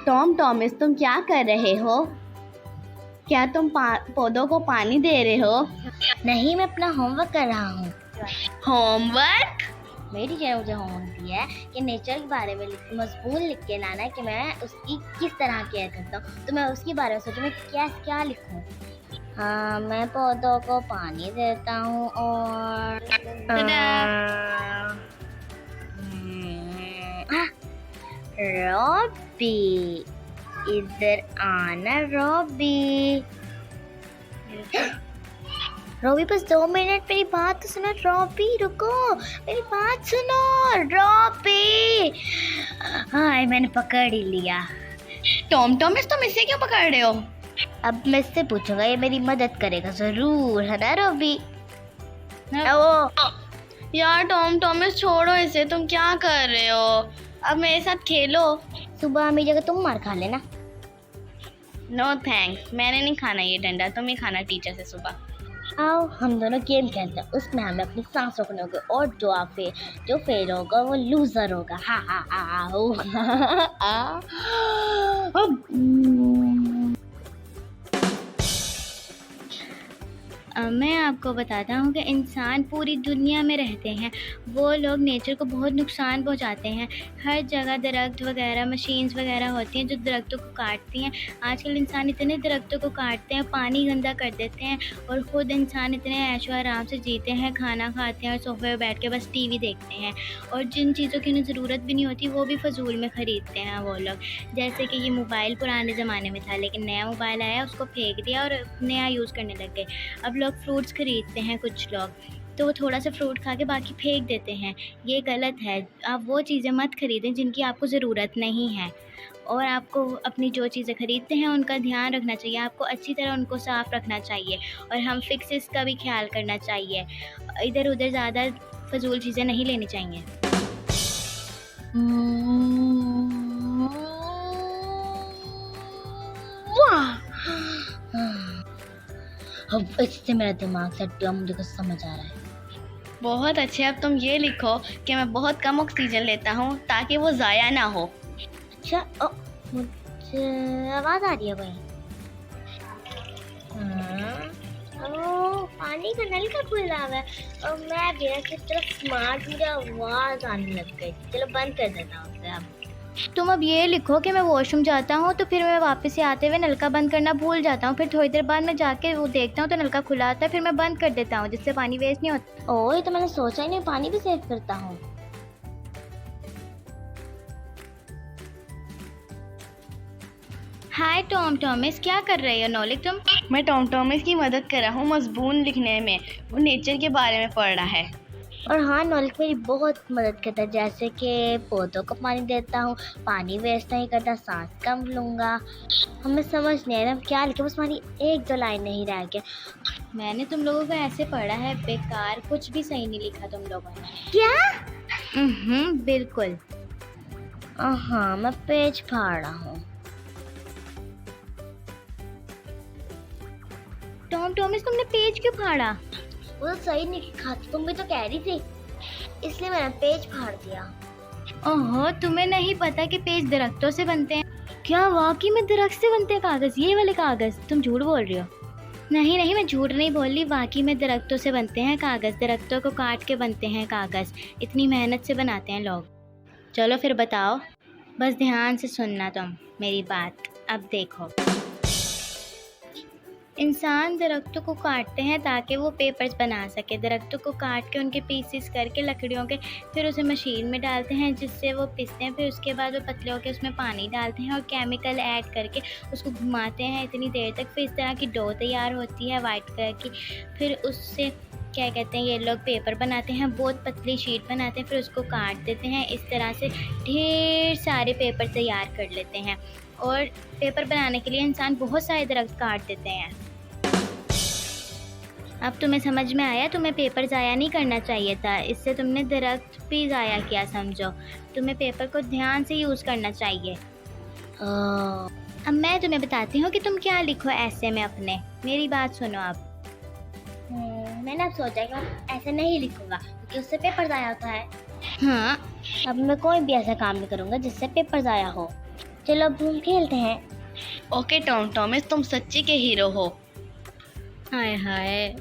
Tom टॉमिस, तुम क्या कर रहे हो? क्या तुम पौधों को पानी दे रहे हो? नहीं, मैं अपना होमवर्क कर रहा हूँ। होमवर्क? मेरी टीचर ने मुझे होमवर्क दिया है कि नेचर के बारे में मजमून लिख के लाना है कि मैं उसकी किस तरह केयर करता हूँ। तो मैं उसके बारे में सोचूं मैं क्या लिखूँ। हाँ, मैं पौधों को पानी देता हूँ और रॉबी, इधर आना रॉबी। रॉबी बस 2 मिनट मेरी बात तो सुनो। रॉबी रुको, मेरी बात सुनो रॉबी। हाँ, मैंने पकड़ ही लिया। टॉम टॉमिस, तुम इसे क्यों पकड़ रहे हो? अब मैं इससे पूछूंगा, ये मेरी मदद करेगा जरूर, है ना रॉबी? यार टॉम टॉमिस छोड़ो इसे, तुम क्या कर रहे हो? अब मेरे साथ खेलो। सुबह मेरी जगह तुम मार खा लेना। नो थैंक्स, मैंने नहीं खाना ये डंडा, तुम ही खाना टीचर से सुबह। आओ हम दोनों गेम खेलते हैं, उसमें हमें अपनी सांस रोकने होगी और जो फेल होगा वो लूजर होगा। हा हा हा। मैं आपको बताता हूँ कि इंसान पूरी दुनिया में रहते हैं, वो लोग नेचर को बहुत नुकसान पहुँचाते हैं। हर जगह दरख्त वगैरह, मशीन्स वगैरह होती हैं जो दरख्तों को काटती हैं। आजकल इंसान इतने दरख्तों को काटते हैं, पानी गंदा कर देते हैं और ख़ुद इंसान इतने ऐशो आराम से जीते हैं, खाना खाते हैं और सोफे पर बैठ के बस टीवी देखते हैं। और जिन चीज़ों की उन्हें ज़रूरत भी नहीं होती वो भी फ़जूल में ख़रीदते हैं वो लोग। जैसे कि ये मोबाइल पुराने ज़माने में था, लेकिन नया मोबाइल आया, उसको फेंक दिया और नया यूज़ करने लग गए। अब लोग फ्रूट्स खरीदते हैं कुछ लोग, तो वो थोड़ा सा फ्रूट खा के बाकी फेंक देते हैं। ये गलत है। आप वो चीज़ें मत खरीदें जिनकी आपको ज़रूरत नहीं है। और आपको अपनी जो चीज़ें खरीदते हैं उनका ध्यान रखना चाहिए, आपको अच्छी तरह उनको साफ़ रखना चाहिए और हम फिक्सेस का भी ख्याल करना चाहिए। इधर उधर ज़्यादा फजूल चीज़ें नहीं लेनी चाहिए। अब इससे मेरा दिमाग सेट हुआ, मुझे कुछ समझ आ रहा है। बहुत अच्छे, अब तुम ये लिखो कि मैं बहुत कम ऑक्सीजन लेता हूँ ताकि वो ज़ाया ना हो। अच्छा, मुझे आवाज़ आ रही है कोई? पानी का नल का खुला हुआ है और मैं भी की तरफ स्मार्ट, मुझे आवाज़ आने लग गई। चलो बंद कर देता हूँ उसे अब। तुम अब ये लिखो कि मैं वॉशरूम जाता हूँ तो फिर मैं वापस से आते हुए नलका बंद करना भूल जाता हूँ, फिर थोड़ी देर बाद मैं जाके वो देखता हूँ तो नलका खुला आता है, फिर मैं बंद कर देता हूँ जिससे पानी वेस्ट नहीं होता। ओह, ये तो मैंने सोचा ही नहीं, पानी भी सेव करता हूँ। हाय टॉम टॉमिस, क्या कर रहे हो नौलिक तुम? मैं टॉम टॉमिस की मदद कर रहा हूँ मजबून लिखने में, वो नेचर के बारे में पढ़ रहा है। और हाँ, नॉलेज मेरी बहुत मदद करता है, जैसे कि पौधों को पानी देता हूँ, पानी वेस्ट नहीं करता, सांस कम लूँगा। हमें समझ नहीं आ रहा क्या लिखे, बस हमारी 1-2 लाइन नहीं रह गया। मैंने तुम लोगों को ऐसे पढ़ा है, बेकार, कुछ भी सही नहीं लिखा तुम लोगों ने। क्या? बिल्कुल। हाँ, मैं पेज फाड़ रहा हूँ। टॉम टॉमिस, तुमने पेज क्यों फाड़ा? वो तो सही नहीं लिखा, तुम भी तो कह रही थी, इसलिए मैंने पेज फाड़ दिया। ओहो, तुम्हें नहीं पता कि पेज दरख्तों से बनते हैं? क्या वाकई में दरख्त से बनते हैं कागज़? ये वाले कागज़? तुम झूठ बोल रही हो। नहीं, मैं झूठ नहीं बोल रही, वाकई में दरख्तों से बनते हैं कागज़, दरख्तों को काट के बनते हैं कागज़, इतनी मेहनत से बनाते हैं लोग। चलो फिर बताओ, बस ध्यान से सुनना तुम मेरी बात। अब देखो, इंसान दरख्तों को काटते हैं ताकि वो पेपर्स बना सके। दरख्तों को काट के उनके पीसेस करके लकड़ियों के, फिर उसे मशीन में डालते हैं जिससे वो पिसते हैं, फिर उसके बाद वो पतले होकर उसमें पानी डालते हैं और केमिकल ऐड करके उसको घुमाते हैं इतनी देर तक, फिर इस तरह की डो तैयार होती है वाइट कलर की। फिर उससे क्या कहते हैं, ये लोग पेपर बनाते हैं, बहुत पतली शीट बनाते हैं, फिर उसको काट देते हैं। इस तरह से ढेर सारे पेपर तैयार कर लेते हैं और पेपर बनाने के लिए इंसान बहुत सारे दरख्त काट देते हैं। अब तुम्हें समझ में आया, तुम्हें पेपर ज़ाया नहीं करना चाहिए था, इससे तुमने दरख्त भी ज़ाया किया समझो। तुम्हें पेपर को ध्यान से यूज़ करना चाहिए। अब मैं तुम्हें बताती हूँ कि तुम क्या लिखो ऐसे में अपने। मेरी बात सुनो अब। मैंने अब सोचा कि ऐसे नहीं लिखूंगा क्योंकि उससे पेपर ज़ाया होता है। हाँ, अब मैं कोई भी ऐसा काम नहीं करूँगा जिससे पेपर ज़ाया हो। चलो अब हम खेलते हैं। ओके टॉम टॉमिस, तुम सच्ची के हीरो हो। हाय हाय